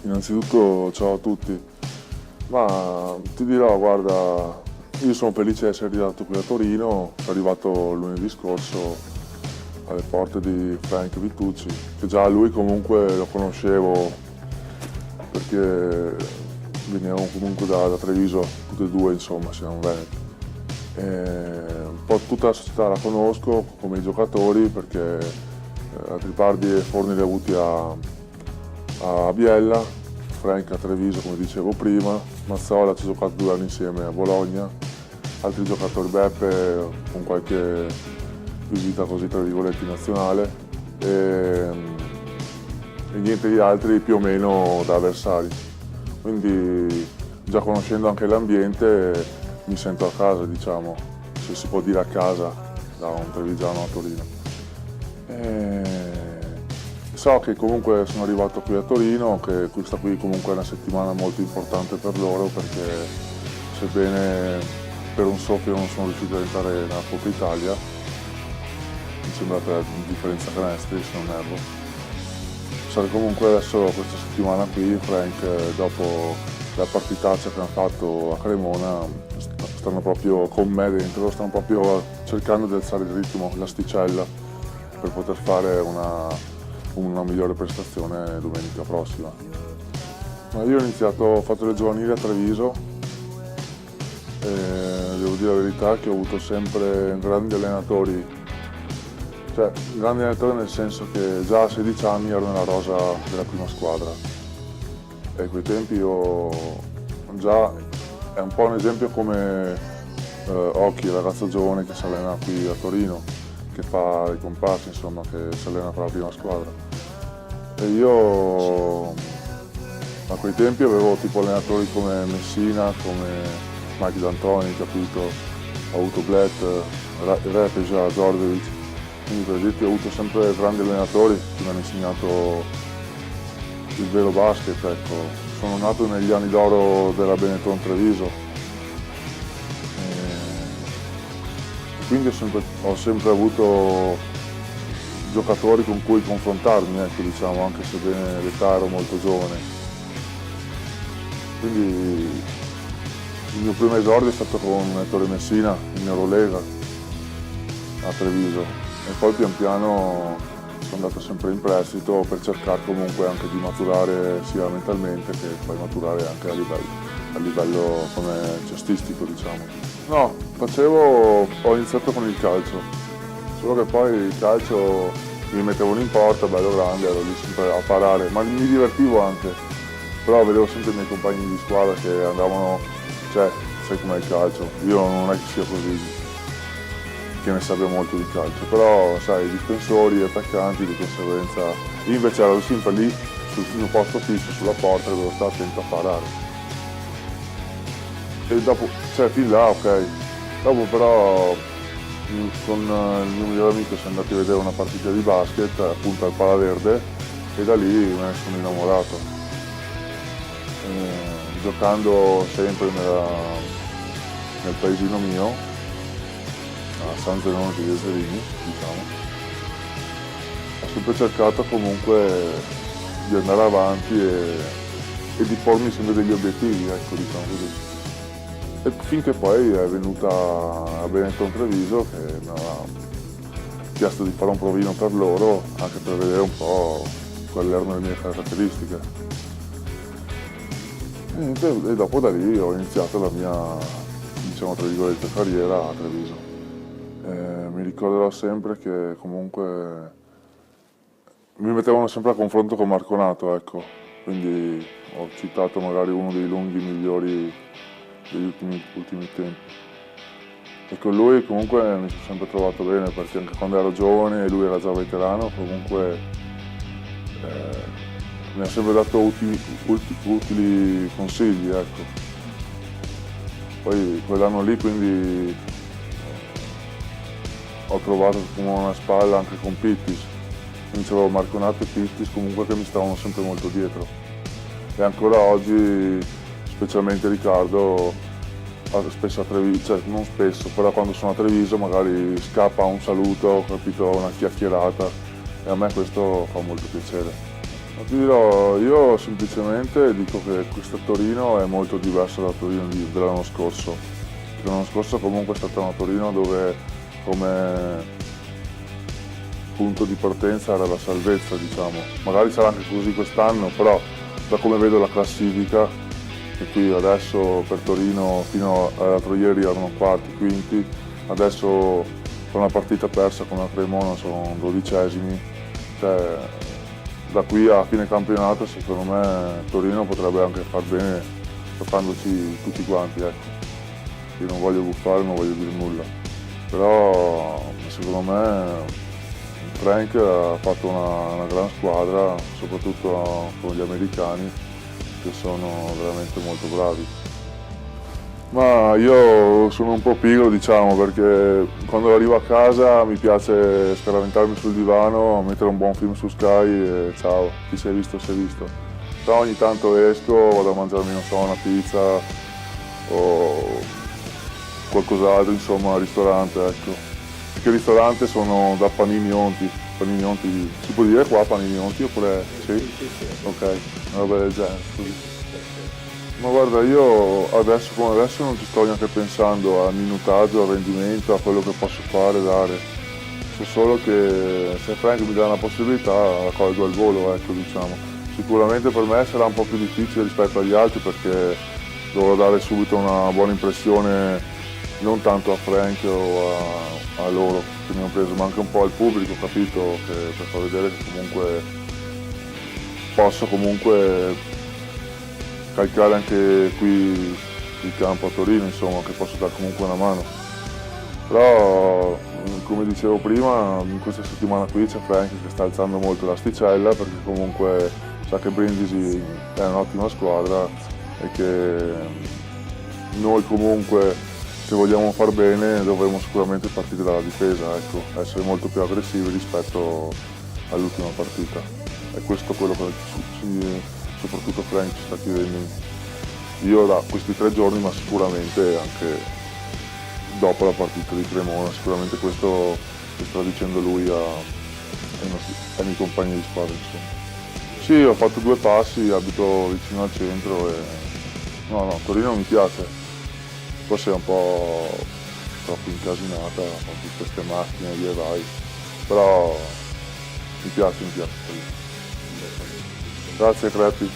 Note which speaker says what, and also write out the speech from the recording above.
Speaker 1: Innanzitutto ciao a tutti, ma ti dirò, guarda, io sono felice di essere arrivato qui a Torino, sono arrivato lunedì scorso alle porte di Frank Vitucci, che già lui comunque lo conoscevo perché venivamo comunque da Treviso, tutti e due insomma, siamo veneti. Un po' tutta la società la conosco come i giocatori perché Tripardi e Forni li ho avuti a Biella, Frank a Treviso come dicevo prima, Mazzola ci ho giocato 2 anni insieme a Bologna, altri giocatori Beppe con qualche visita così tra virgolette nazionale e niente di altri più o meno da avversari. Quindi già conoscendo anche l'ambiente mi sento a casa, diciamo, se si può dire a casa da un trevigiano a Torino. So che comunque sono arrivato qui a Torino, che questa qui comunque è una settimana molto importante per loro perché sebbene per un soffio non sono riuscito ad entrare nella Coppa Italia, mi sembra per differenza canestri se non erro. So che comunque adesso questa settimana qui Frank dopo la partitaccia che hanno fatto a Cremona stanno proprio con me dentro, stanno proprio cercando di alzare il ritmo, l'asticella per poter fare una migliore prestazione domenica prossima. Ma io ho fatto le giovanili a Treviso e devo dire la verità che ho avuto sempre grandi allenatori, cioè grandi allenatori nel senso che già a 16 anni ero nella rosa della prima squadra e a quei tempi io già è un po' un esempio come Occhi, il ragazzo giovane che si allena qui a Torino, che fa i comparsi, insomma, che si allena per la prima squadra. E io a quei tempi avevo tipo allenatori come Messina, come Mike D'Antoni, capito? Ho avuto Blatt, Repeja, Zordevic, quindi per dirti ho avuto sempre grandi allenatori che mi hanno insegnato il vero basket, ecco. Sono nato negli anni d'oro della Benetton Treviso. Quindi ho sempre avuto giocatori con cui confrontarmi, ecco, diciamo, anche se bene l'età ero molto giovane. Quindi il mio primo esordio è stato con Ettore Messina in Eurolega a Treviso e poi pian piano sono andato sempre in prestito per cercare comunque anche di maturare sia mentalmente che poi maturare anche a livello come cestistico, diciamo. No, ho iniziato con il calcio, solo che poi il calcio mi mettevano in porta, bello grande, ero lì sempre a parare, ma mi divertivo anche, però vedevo sempre i miei compagni di squadra che andavano, cioè, sai com'è il calcio, io non è che sia così, che ne sappia molto di calcio, però sai, i difensori, gli attaccanti, di conseguenza, io invece ero sempre lì sul mio posto fisso, sulla porta, dovevo stare attento a parare. E dopo, cioè fin là ok, dopo però con il mio migliore amico siamo andati a vedere una partita di basket appunto al Palaverde e da lì me ne sono innamorato. Giocando sempre nel paesino mio, a San Zenone di Eserini, diciamo, ho sempre cercato comunque di andare avanti e di pormi sempre degli obiettivi, ecco, diciamo così. E finché poi è venuta a Benetton Treviso che mi ha chiesto di fare un provino per loro, anche per vedere un po' quali erano le mie caratteristiche. E dopo da lì ho iniziato la mia, diciamo tra virgolette, carriera a Treviso. Mi ricorderò sempre che comunque mi mettevano sempre a confronto con Marconato, ecco, quindi ho citato magari uno dei lunghi migliori degli ultimi tempi. E con lui comunque mi sono sempre trovato bene perché anche quando ero giovane e lui era già veterano, comunque mi ha sempre dato utili consigli, ecco. Poi quell'anno lì quindi ho trovato come una spalla anche con Pittis, quindi c'avevo Marconato e Pittis comunque che mi stavano sempre molto dietro. E ancora oggi, specialmente Riccardo, spesso a Treviso, cioè non spesso, però quando sono a Treviso magari scappa un saluto, capito, una chiacchierata e a me questo fa molto piacere. Ma ti dirò, io semplicemente dico che questa Torino è molto diversa dalla Torino dell'anno scorso. L'anno scorso comunque è stata una Torino dove come punto di partenza era la salvezza, diciamo. Magari sarà anche così quest'anno, però da come vedo la classifica, che qui adesso per Torino fino all'altro ieri erano quarti, quinti, adesso con una partita persa con la Cremona sono 12esimi. Cioè, da qui a fine campionato secondo me Torino potrebbe anche far bene giocandoci tutti quanti, ecco. Io non voglio buffare, non voglio dire nulla, però secondo me Frank ha fatto una gran squadra, soprattutto con gli americani che sono veramente molto bravi. Ma io sono un po' pigro, diciamo, perché quando arrivo a casa mi piace scaraventarmi sul divano, mettere un buon film su Sky e ciao, chi si è visto si è visto. Però ogni tanto esco, vado a mangiarmi, non so, una pizza o qualcos'altro, insomma, al ristorante, ecco. Perché il ristorante sono da Panini Onti. Panini Onti, si può dire qua Panini Onti oppure sì? Ok, una roba del genere, così. Ma guarda, io adesso come adesso non ci sto neanche pensando al minutaggio, al rendimento, a quello che posso fare, dare. So solo che se Frank mi dà una possibilità la colgo al volo, ecco, diciamo. Sicuramente per me sarà un po' più difficile rispetto agli altri perché dovrò dare subito una buona impressione non tanto a Frank o a loro che mi hanno preso, ma anche un po' al pubblico, capito? Per far vedere che comunque posso comunque calcare anche qui il campo a Torino, insomma, che posso dare comunque una mano. Però, come dicevo prima, in questa settimana qui c'è Frank che sta alzando molto l'asticella perché comunque sa che Brindisi è un'ottima squadra e che noi comunque, se vogliamo far bene, dovremo sicuramente partire dalla difesa, ecco, essere molto più aggressivi rispetto all'ultima partita. E questo è quello che soprattutto Frank ci sta chiedendo io da questi 3 giorni, ma sicuramente anche dopo la partita di Cremona, sicuramente questo che sta dicendo lui ai miei compagni di squadra, insomma. Sì, ho fatto 2 passi, abito vicino al centro e no, Torino mi piace, forse è un po' troppo incasinata con tutte queste macchine via e vai, però mi piace Torino. Grazie Crepi.